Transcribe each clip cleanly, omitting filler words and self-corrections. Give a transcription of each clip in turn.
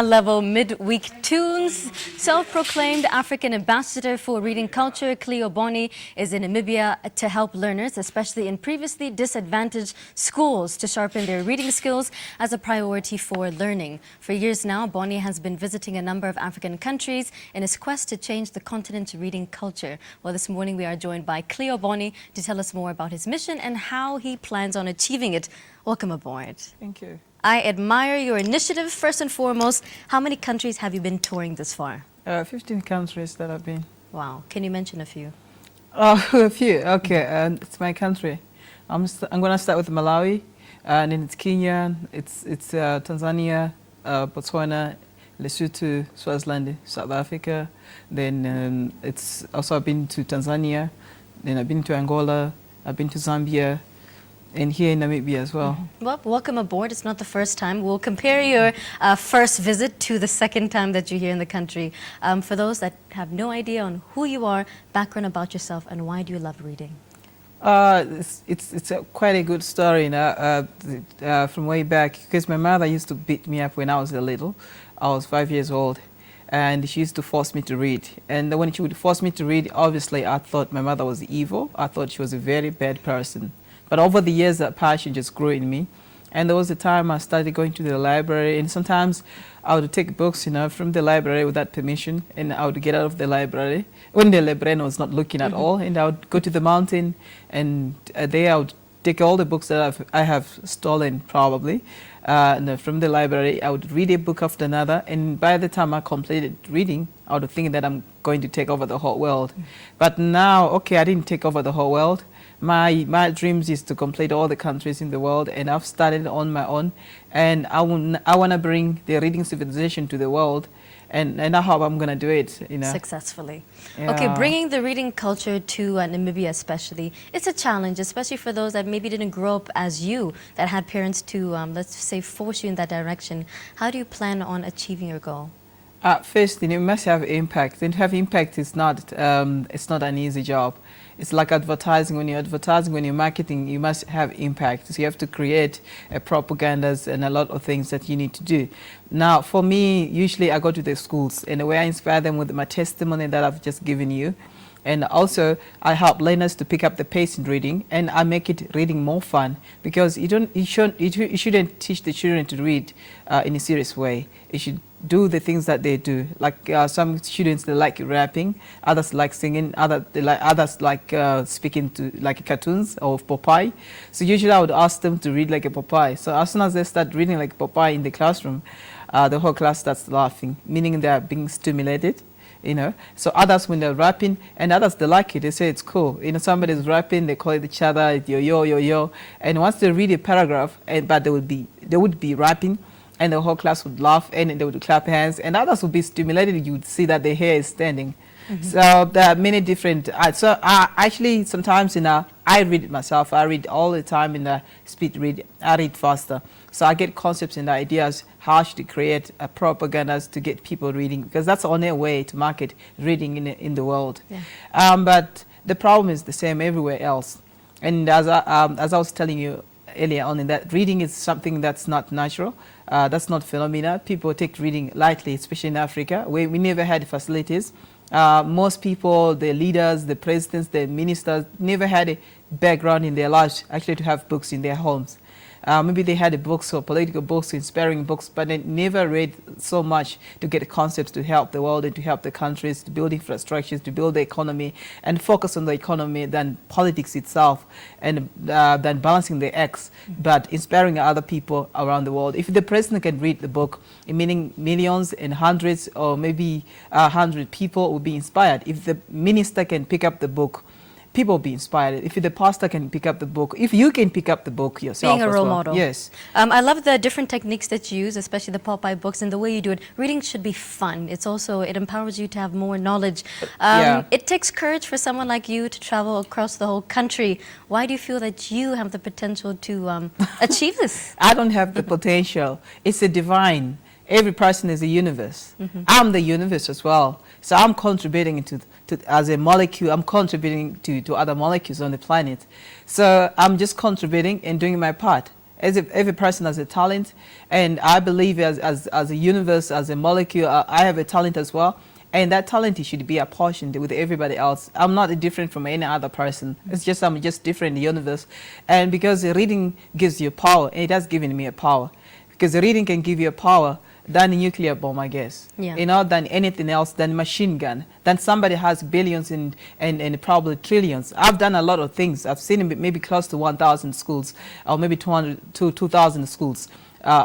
Level midweek tunes. Self-proclaimed African ambassador for reading culture, Cleo Bonny is in Namibia to help learners, especially in previously disadvantaged schools, to sharpen their reading skills as a priority for learning. For years now, Bonny has been visiting a number of African countries in his quest to change the continent's reading culture. Well, this morning we are joined by Cleo Bonny to tell us more about his mission and how he plans on achieving it. Welcome aboard. Thank you. I admire your initiative. First and foremost, how many countries have you been touring this far? 15 countries that I've been. Wow. Can you mention a few? Oh, a few. Okay, it's my country. I'm going to start with Malawi, and then it's Kenya, it's Tanzania, Botswana, Lesotho, Swaziland, South Africa. Then it's also I've been to Tanzania, then I've been to Angola, I've been to Zambia, and here in Namibia as well. Well, welcome aboard. It's not the first time. We'll compare your first visit to the second time that you're here in the country. For those that have no idea on who you are, background about yourself, and why do you love reading? It's quite a good story, you know, from way back, because my mother used to beat me up when I was a little. I was 5 years old, and she used to force me to read. And when she would force me to read, obviously I thought my mother was evil. I thought she was a very bad person. But over the years, that passion just grew in me. And there was a time I started going to the library, and sometimes I would take books, you know, from the library without permission, and I would get out of the library when the librarian was not looking at all, and I would go to the mountain, and there I would take all the books that I have stolen, probably, and from the library. I would read a book after another, and by the time I completed reading, I would think that I'm going to take over the whole world. But now, okay, I didn't take over the whole world. My dreams is to complete all the countries in the world, and I've started on my own, and I want to bring the reading civilization to the world, and I hope I'm going to do it, you know. Successfully. Yeah. Okay, bringing the reading culture to Namibia especially, it's a challenge, especially for those that maybe didn't grow up as you, that had parents to, let's say, force you in that direction. How do you plan on achieving your goal? First, you must have impact. And to have impact is not, it's not an easy job. It's like advertising. When you're advertising, when you're marketing, you must have impact. So you have to create propagandas and a lot of things that you need to do. Now, for me, usually I go to the schools, and the way I inspire them with my testimony that I've just given you. And also, I help learners to pick up the pace in reading, and I make it reading more fun, because you shouldn't teach the children to read in a serious way. You should do the things that they do. Like some students, they like rapping, others like singing, others like speaking to like cartoons or Popeye. So usually I would ask them to read like a Popeye. So as soon as they start reading like Popeye in the classroom, the whole class starts laughing, meaning they are being stimulated. You know, so others, when they're rapping, and others, they like it, they say it's cool. You know, somebody's rapping, they call it each other yo yo yo yo, and once they read a paragraph, but they would be rapping, and the whole class would laugh, and they would clap hands, and others would be stimulated. You would see that their hair is standing. So there are many different. So actually, sometimes I read it myself. I read all the time in the speed read. I read faster, so I get concepts and ideas how to create propagandas to get people reading, because that's the only way to market reading in the world. Yeah. But the problem is the same everywhere else. And as I was telling you earlier on, in that reading is something that's not natural. That's not phenomena. People take reading lightly, especially in Africa, where we never had facilities. Most people, the leaders, the presidents, the ministers, never had a background in their lives actually to have books in their homes. Maybe they had books or political books, inspiring books, but they never read so much to get concepts to help the world and to help the countries, to build infrastructures, to build the economy, and focus on the economy than politics itself, and than balancing the acts, but inspiring other people around the world. If the president can read the book, meaning millions and hundreds or maybe 100 people will be inspired. If the minister can pick up the book, people will be inspired. If the pastor can pick up the book, if you can pick up the book yourself. Being a role model. Yes. I love the different techniques that you use, especially the Popeye books, and the way you do it. Reading should be fun. It's also, it empowers you to have more knowledge. Yeah. It takes courage for someone like you to travel across the whole country. Why do you feel that you have the potential to achieve this? I don't have the potential. It's a divine. Every person is a universe. I'm the universe as well. So I'm contributing as a molecule, I'm contributing to other molecules on the planet. So I'm just contributing and doing my part. Every person has a talent, and I believe as a universe, as a molecule, I have a talent as well. And that talent should be apportioned with everybody else. I'm not different from any other person. It's just I'm just different in the universe. And because reading gives you power, and it has given me a power. Because reading can give you a power than a nuclear bomb, I guess. Yeah. You know, than anything else, than machine gun, than somebody has billions and probably trillions. I've done a lot of things. I've seen maybe close to 1,000 schools, or maybe 2,000 schools.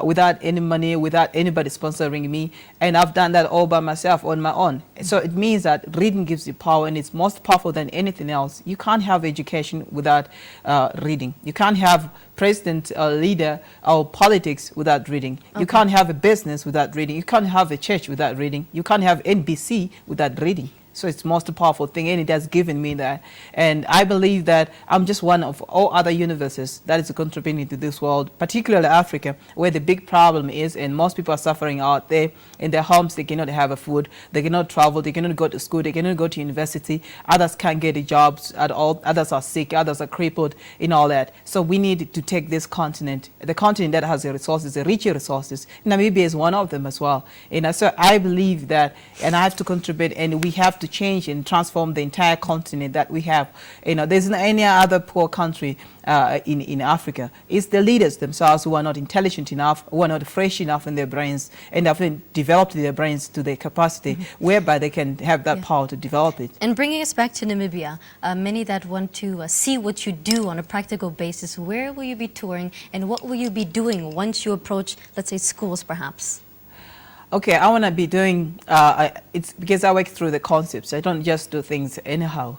Without any money, without anybody sponsoring me, and I've done that all by myself on my own. So it means that reading gives you power, and it's most powerful than anything else. You can't have education without reading. You can't have president or leader or politics without reading. Okay. You can't have a business without reading. You can't have a church without reading. You can't have NBC without reading. So it's the most powerful thing, and it has given me that. And I believe that I'm just one of all other universes that is contributing to this world, particularly Africa, where the big problem is, and most people are suffering out there in their homes. They cannot have a food, they cannot travel, they cannot go to school, they cannot go to university. Others can't get jobs at all. Others are sick, others are crippled, in all that. So we need to take this continent, the continent that has the resources, the richer resources. Namibia is one of them as well. So I believe that, and I have to contribute, and we have to change and transform the entire continent that we have. There's not any other poor country in Africa. It's the leaders themselves who are not intelligent enough, who are not fresh enough in their brains, and have developed their brains to their capacity, whereby they can have that power to develop it. And bringing us back to Namibia, many that want to see what you do on a practical basis, where will you be touring, and what will you be doing once you approach, let's say, schools perhaps? Okay, I want to be doing, it's because I work through the concepts. I don't just do things anyhow.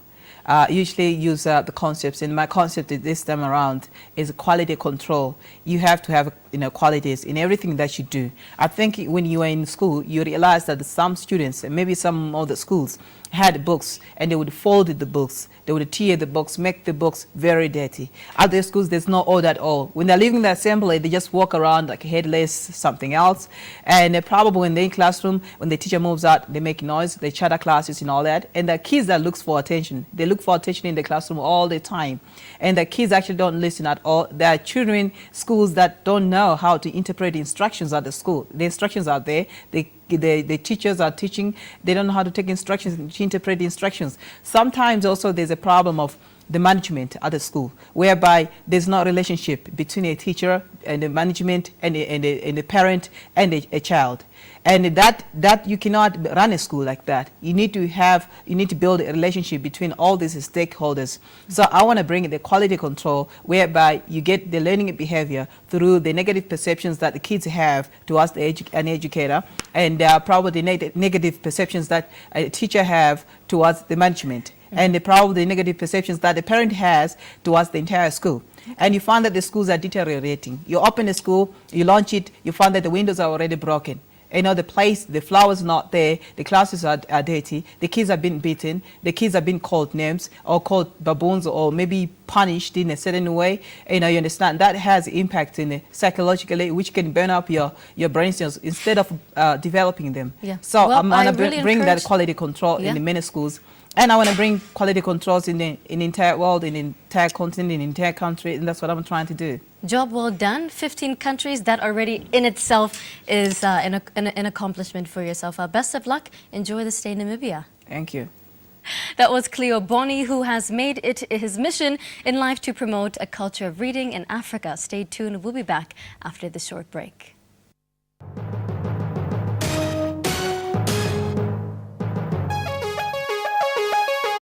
Usually use the concepts, and my concept this time around is quality control. You have to have qualities in everything that you do. I think when you are in school, you realize that some students, and maybe some other schools, had books, and they would fold the books, they would tear the books, make the books very dirty. Other schools, there's no order at all. When they're leaving the assembly, they just walk around like headless, something else. And probably when they're in classroom, when the teacher moves out, they make noise, they chatter classes and all that. And the kids that looks for attention, they look for attention in the classroom all the time. And the kids actually don't listen at all. There are children, schools that don't know how to interpret the instructions at the school. The instructions are there. The teachers are teaching. They don't know how to take instructions, to interpret the instructions. Sometimes also there's a problem of the management at the school, whereby there's no relationship between a teacher and the management and the parent and a child. And that you cannot run a school like that. You need to build a relationship between all these stakeholders. So I want to bring the quality control, whereby you get the learning behavior through the negative perceptions that the kids have towards an educator, and probably the negative perceptions that a teacher have towards the management, and probably the negative perceptions that the parent has towards the entire school. And you find that the schools are deteriorating. You open a school, you launch it, you find that the windows are already broken. The flowers not there, the classes are dirty, the kids have been beaten, the kids have been called names or called baboons, or maybe punished in a certain way. You understand that has impact in psychologically, which can burn up your brain cells instead of developing them. Yeah. So well, I'm going to bring that quality control in the many schools. And I want to bring quality controls in the entire world, in the entire continent, in the entire country, and that's what I'm trying to do. Job well done. 15 countries, that already in itself is an accomplishment for yourself. Best of luck. Enjoy the stay in Namibia. Thank you. That was Cleo Bonny, who has made it his mission in life to promote a culture of reading in Africa. Stay tuned. We'll be back after this short break.